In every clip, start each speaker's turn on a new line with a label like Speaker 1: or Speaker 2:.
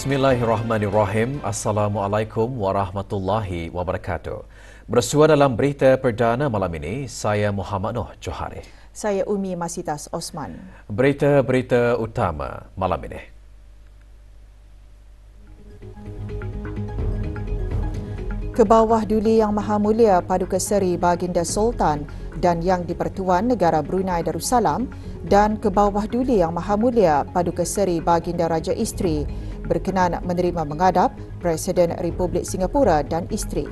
Speaker 1: Bismillahirrahmanirrahim. Assalamualaikum warahmatullahi wabarakatuh. Bersua dalam berita perdana malam ini, saya Muhammad Noh Johari.
Speaker 2: Saya Umi Masitas Osman.
Speaker 1: Berita-berita utama malam ini.
Speaker 2: Kebawah Duli Yang Maha Mulia Paduka Seri Baginda Sultan dan Yang di-Pertuan Negara Brunei Darussalam dan Kebawah Duli Yang Maha Mulia Paduka Seri Baginda Raja Isteri berkenan menerima menghadap Presiden Republik Singapura dan isteri.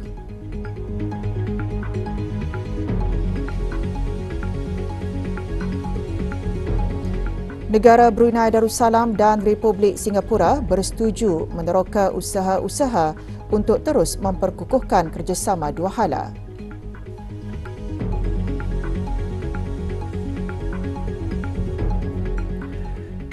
Speaker 2: Negara Brunei Darussalam dan Republik Singapura bersetuju meneroka usaha-usaha untuk terus memperkukuhkan kerjasama dua hala.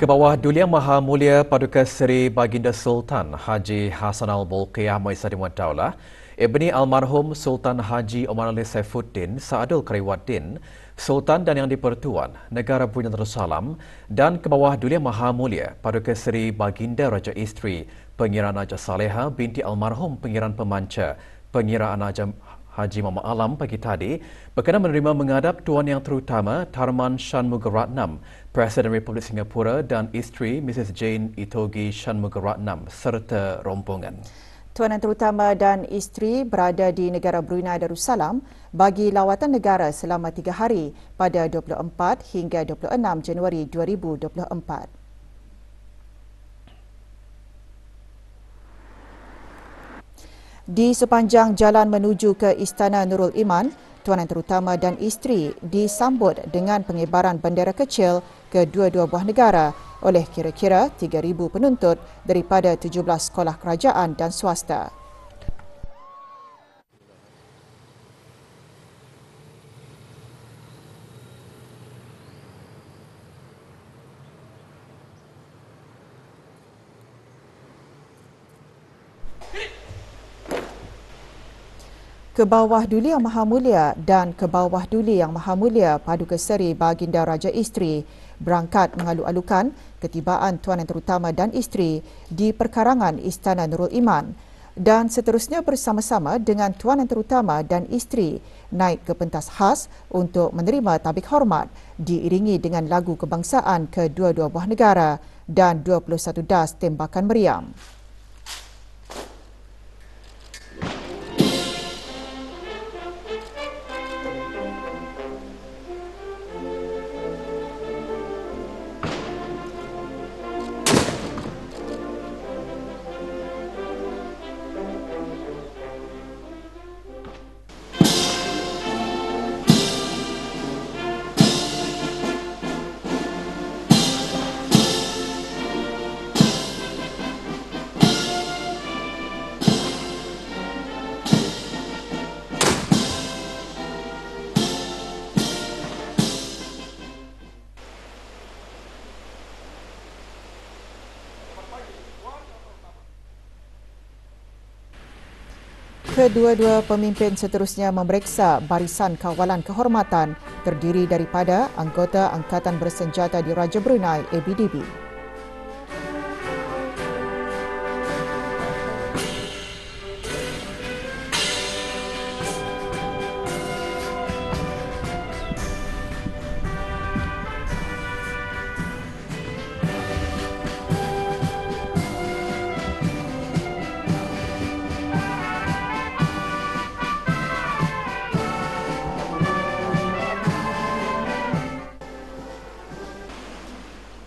Speaker 1: Kebawah Duli Yang Maha Mulia Paduka Seri Baginda Sultan Haji Hassanal Bolkiah Moisaddin Daulah, Ibni Almarhum Sultan Haji Omar Ali Saifuddin Saadul Kariwaddin, Sultan dan Yang di-Pertuan Negara Brunei Darussalam dan Kebawah Duli Yang Maha Mulia Paduka Seri Baginda Raja Isteri Pengiran Raja Saleha binti Almarhum Pengiran Pemanca Pengiraan Raja Haji Muhammad Alam pagi tadi berkenan menerima menghadap Tuan Yang Terutama Tharman Shanmugaratnam, Presiden Republik Singapura dan isteri Mrs. Jane Itogi Shanmugaratnam serta rombongan.
Speaker 2: Tuan Yang Terutama dan isteri berada di negara Brunei Darussalam bagi lawatan negara selama 3 hari pada 24 hingga 26 Januari 2024. Di sepanjang jalan menuju ke Istana Nurul Iman, Tuan Yang Terutama dan isteri disambut dengan pengibaran bendera kecil ke dua-dua buah negara oleh kira-kira 3,000 penuntut daripada 17 sekolah kerajaan dan swasta. Kebawah Duli Yang Maha Mulia dan Kebawah Duli Yang Maha Mulia Paduka Seri Baginda Raja Isteri berangkat mengalu-alukan ketibaan Tuan Yang Terutama dan isteri di perkarangan Istana Nurul Iman dan seterusnya bersama-sama dengan Tuan Yang Terutama dan isteri naik ke pentas khas untuk menerima tabik hormat diiringi dengan lagu kebangsaan ke dua-dua buah negara dan 21 das tembakan meriam. Kedua-dua pemimpin seterusnya memeriksa barisan kawalan kehormatan terdiri daripada anggota Angkatan Bersenjata di Raja Brunei ABDB.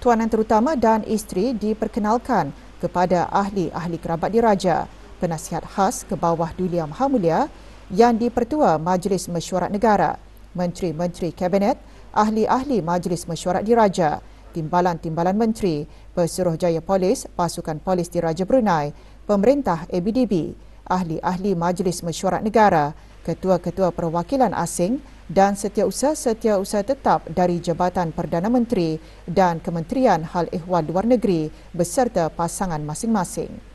Speaker 2: Tuan Yang Terutama dan isteri diperkenalkan kepada ahli-ahli kerabat diraja, penasihat khas Kebawah Duli Yang Maha Mulia, Yang di-Pertua Majlis Mesyuarat Negara, menteri-menteri kabinet, ahli-ahli Majlis Mesyuarat Diraja, timbalan-timbalan menteri, Pesuruhjaya Polis, Pasukan Polis Diraja Brunei, Pemerintah ABDB, ahli-ahli Majlis Mesyuarat Negara, ketua-ketua perwakilan asing dan setiausaha tetap dari Jabatan Perdana Menteri dan Kementerian Hal Ehwal Luar Negeri beserta pasangan masing-masing.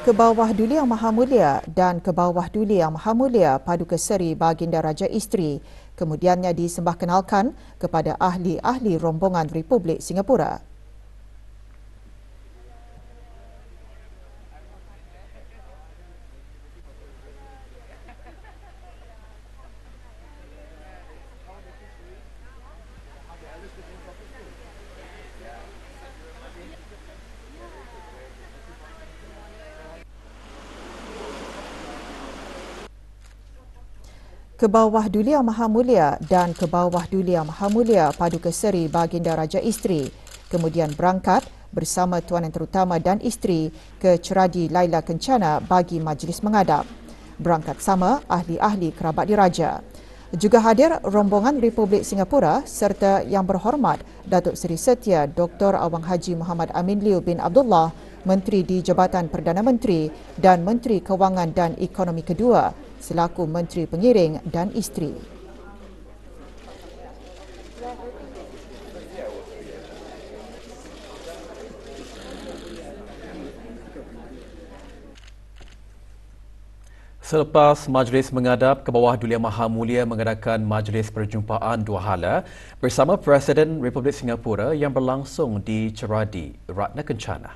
Speaker 2: Kebawah Duli Yang Maha Mulia dan Kebawah Duli Yang Maha Mulia Paduka Seri Baginda Raja Isteri kemudiannya disembahkenalkan kepada ahli-ahli rombongan Republik Singapura. Kebawah Duli Yang Maha Mulia dan Kebawah Duli Yang Maha Mulia Paduka Seri Baginda Raja Isteri kemudian berangkat bersama Tuan Yang Terutama dan isteri ke Ceradi Laila Kencana bagi majlis mengadap. Berangkat sama ahli-ahli kerabat diraja. Juga hadir rombongan Republik Singapura serta Yang Berhormat Datuk Seri Setia Dr. Awang Haji Muhammad Amin Liu bin Abdullah, Menteri di Jabatan Perdana Menteri dan Menteri Kewangan dan Ekonomi Kedua selaku Menteri Pengiring dan isteri.
Speaker 1: Selepas majlis mengadap, Kebawah Duli Yang Maha Mulia mengadakan majlis perjumpaan dua hala bersama Presiden Republik Singapura yang berlangsung di Ceradi, Ratna Kencana.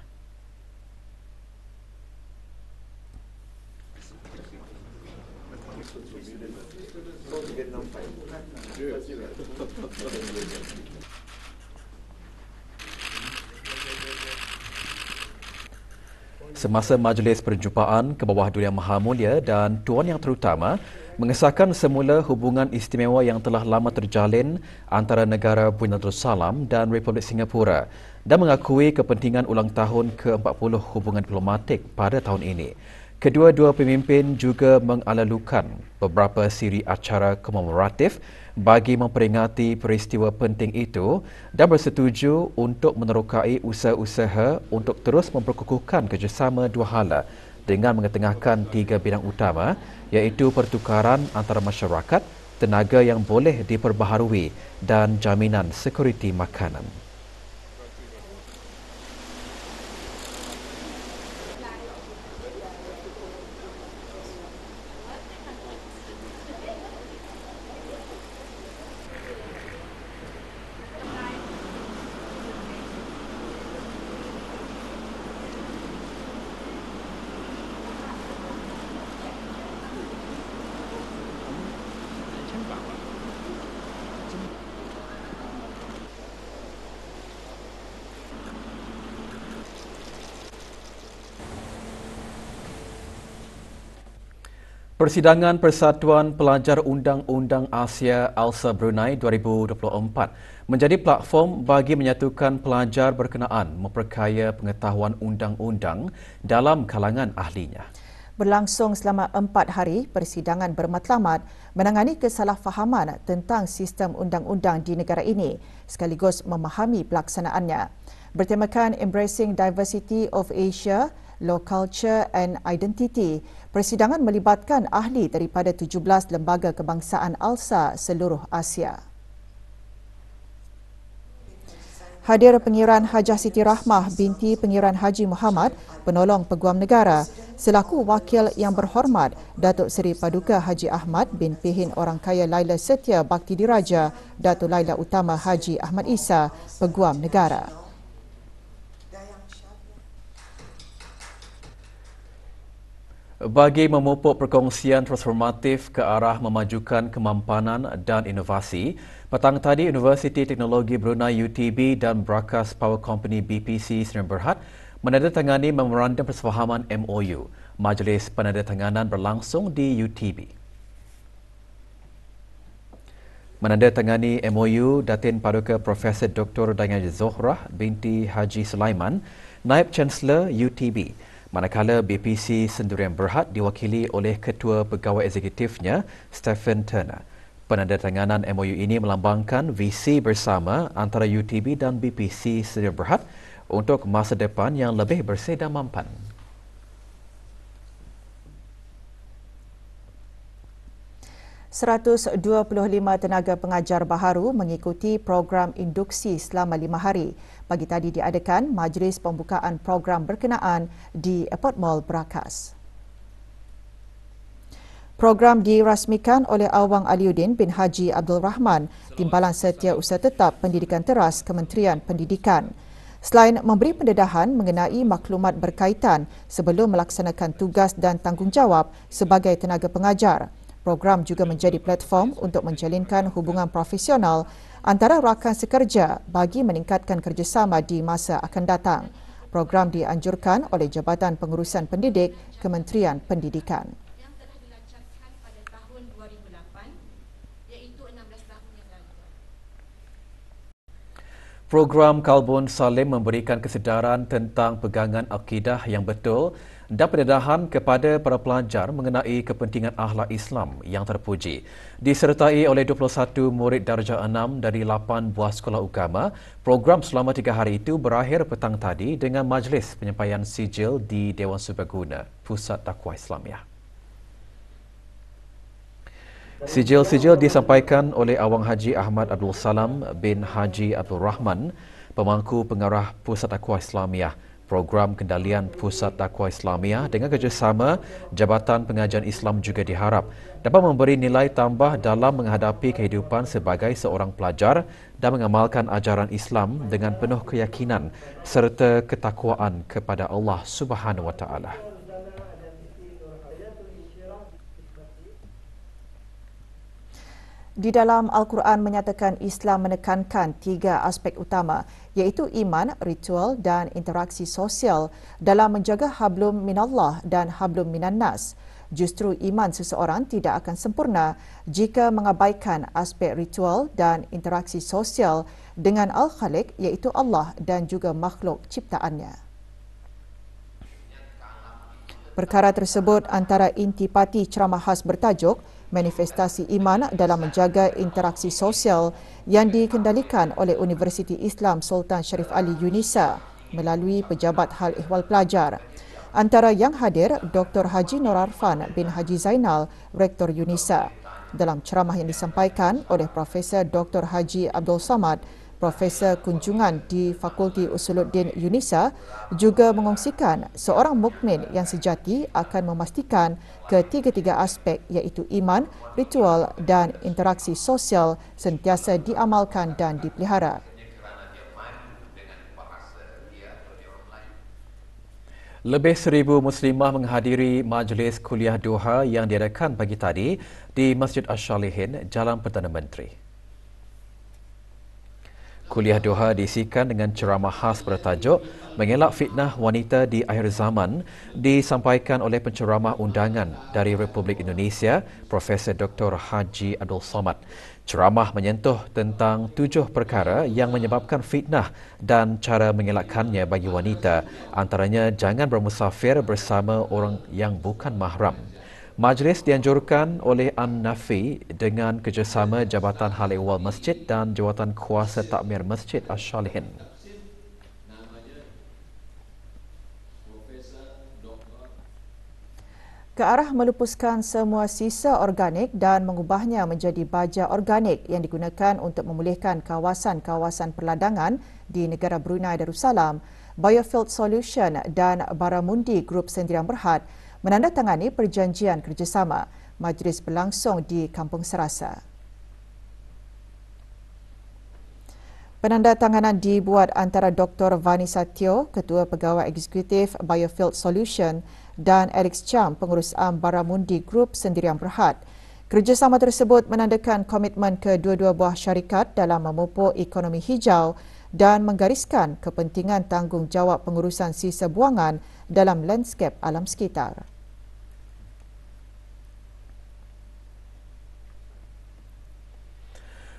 Speaker 1: Semasa majlis perjumpaan, Kebawah Duli Yang Maha Mulia dan Tuan Yang Terutama mengesahkan semula hubungan istimewa yang telah lama terjalin antara negara Brunei Darussalam dan Republik Singapura dan mengakui kepentingan ulang tahun ke-40 hubungan diplomatik pada tahun ini. Kedua-dua pemimpin juga mengalalukan beberapa siri acara komemoratif bagi memperingati peristiwa penting itu dan bersetuju untuk menerokai usaha-usaha untuk terus memperkukuhkan kerjasama dua hala dengan mengetengahkan tiga bidang utama iaitu pertukaran antara masyarakat, tenaga yang boleh diperbaharui dan jaminan sekuriti makanan. Persidangan Persatuan Pelajar Undang-Undang Asia ALSA Brunei 2024 menjadi platform bagi menyatukan pelajar berkenaan memperkaya pengetahuan undang-undang dalam kalangan ahlinya.
Speaker 2: Berlangsung selama 4 hari, persidangan bermatlamat menangani kesalahfahaman tentang sistem undang-undang di negara ini sekaligus memahami pelaksanaannya. Bertemakan Embracing Diversity of Asia, Law Culture and Identity, persidangan melibatkan ahli daripada 17 lembaga kebangsaan ALSA seluruh Asia. Hadir Pengiran Hajah Siti Rahmah binti Pengiran Haji Muhammad, penolong Peguam Negara, selaku Wakil Yang Berhormat Datuk Seri Paduka Haji Ahmad bin Pihin Orang Kaya Laila Setia Bakti Diraja, Datuk Laila Utama Haji Ahmad Isa, Peguam Negara.
Speaker 1: Bagi memupuk perkongsian transformatif ke arah memajukan kemampanan dan inovasi, petang tadi Universiti Teknologi Brunei UTB dan Brakas Power Company BPC Sdn Bhd menandatangani Memorandum Persefahaman MOU. Majlis penandatanganan berlangsung di UTB. Menandatangani MOU Datin Paduka Profesor Dr. Dayang Zohrah binti Haji Sulaiman, Naib Chancellor UTB. Manakala BPC Sdn Bhd diwakili oleh Ketua Pegawai Eksekutifnya, Stephen Turner. Penandatanganan MOU ini melambangkan visi bersama antara UTB dan BPC Sdn Bhd untuk masa depan yang lebih bersih dan mampan.
Speaker 2: .125 tenaga pengajar baharu mengikuti program induksi selama 5 hari. Pagi tadi diadakan majlis pembukaan program berkenaan di Airport Mall Brakas. Program dirasmikan oleh Awang Aliuddin bin Haji Abdul Rahman, Timbalan Setiausaha Tetap Pendidikan Teras Kementerian Pendidikan. Selain memberi pendedahan mengenai maklumat berkaitan sebelum melaksanakan tugas dan tanggungjawab sebagai tenaga pengajar, program juga menjadi platform untuk menjalinkan hubungan profesional antara rakan sekerja bagi meningkatkan kerjasama di masa akan datang. Program dianjurkan oleh Jabatan Pengurusan Pendidik Kementerian Pendidikan.
Speaker 3: Yang telah dilancarkan pada tahun 2008, iaitu 16 tahun yang lalu.
Speaker 1: Program Kalbun Salim memberikan kesedaran tentang pegangan akidah yang betul dan pendedahan kepada para pelajar mengenai kepentingan akhlak Islam yang terpuji. Disertai oleh 21 murid darjah 6 dari 8 buah sekolah agama, program selama 3 hari itu berakhir petang tadi dengan majlis penyampaian sijil di Dewan Serbaguna, Pusat Dakwah Islamiah. Sijil-sijil disampaikan oleh Awang Haji Ahmad Abdul Salam bin Haji Abdul Rahman, Pemangku Pengarah Pusat Dakwah Islamiah. Program kendalian Pusat Dakwah Islamiah dengan kerjasama Jabatan Pengajian Islam juga diharap dapat memberi nilai tambah dalam menghadapi kehidupan sebagai seorang pelajar dan mengamalkan ajaran Islam dengan penuh keyakinan serta ketakwaan kepada Allah Subhanahu Wa Taala.
Speaker 2: Di dalam Al-Quran menyatakan Islam menekankan 3 aspek utama, iaitu iman, ritual dan interaksi sosial dalam menjaga hablum minallah dan hablum minannas. Justru iman seseorang tidak akan sempurna jika mengabaikan aspek ritual dan interaksi sosial dengan Al-Khaliq, iaitu Allah dan juga makhluk ciptaannya. Perkara tersebut antara intipati ceramah khas bertajuk Manifestasi Iman dalam Menjaga Interaksi Sosial yang dikendalikan oleh Universiti Islam Sultan Sharif Ali UNISA melalui Pejabat Hal Ehwal Pelajar. Antara yang hadir, Dr. Haji Nur Arfan bin Haji Zainal, Rektor UNISA. Dalam ceramah yang disampaikan oleh Profesor Dr. Haji Abdul Samad, Profesor Kunjungan di Fakulti Usuluddin UNISA juga mengongsikan seorang mukmin yang sejati akan memastikan ketiga-tiga aspek iaitu iman, ritual dan interaksi sosial sentiasa diamalkan dan dipelihara.
Speaker 1: Lebih 1,000 Muslimah menghadiri majlis kuliah duha yang diadakan pagi tadi di Masjid Ash-Shalihin, Jalan Perdana Menteri. Kuliah duha diisikan dengan ceramah khas bertajuk Mengelak Fitnah Wanita di Akhir Zaman disampaikan oleh penceramah undangan dari Republik Indonesia, Profesor Dr. Haji Abdul Samad. Ceramah menyentuh tentang 7 perkara yang menyebabkan fitnah dan cara mengelakkannya bagi wanita, antaranya jangan bermusafir bersama orang yang bukan mahram. Majlis dianjurkan oleh An-Nafi dengan kerjasama Jabatan Hal Ehwal Masjid dan Jawatan Kuasa Takmir Masjid Ash-Shalihin.
Speaker 2: Ke arah melupuskan semua sisa organik dan mengubahnya menjadi baja organik yang digunakan untuk memulihkan kawasan-kawasan perladangan di negara Brunei Darussalam, Biofield Solution dan Baramundi Group Sdn Bhd menandatangani perjanjian kerjasama. Majlis berlangsung di Kampung Serasa. Penandatanganan dibuat antara Dr. Vanessa Teo, Ketua Pegawai Eksekutif Biofield Solution dan Alex Cham, Pengurus Am Baramundi Group Sendirian Berhad. Kerjasama tersebut menandakan komitmen kedua-dua buah syarikat dalam memupuk ekonomi hijau dan menggariskan kepentingan tanggungjawab pengurusan sisa buangan dalam lanskap alam sekitar.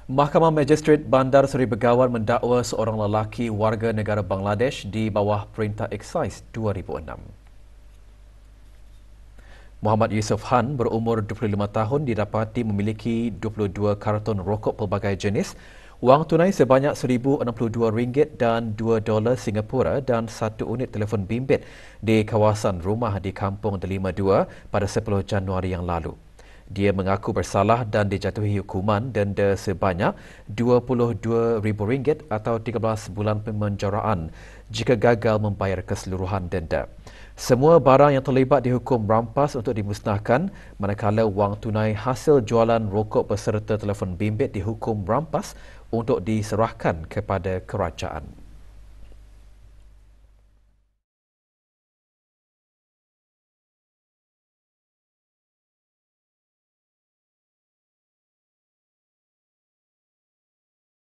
Speaker 1: Mahkamah Magistrate Bandar Seri Begawan mendakwa seorang lelaki warga negara Bangladesh di bawah Perintah Eksais 2006. Muhammad Yusof Han berumur 25 tahun didapati memiliki 22 karton rokok pelbagai jenis, wang tunai sebanyak RM1,062 dan $2 Singapura dan satu unit telefon bimbit di kawasan rumah di Kampung Delima 2 pada 10 Januari yang lalu. Dia mengaku bersalah dan dijatuhi hukuman denda sebanyak RM22,000 atau 13 bulan pemenjaraan jika gagal membayar keseluruhan denda. Semua barang yang terlibat dihukum rampas untuk dimusnahkan, manakala wang tunai hasil jualan rokok beserta telefon bimbit dihukum rampas untuk diserahkan kepada kerajaan.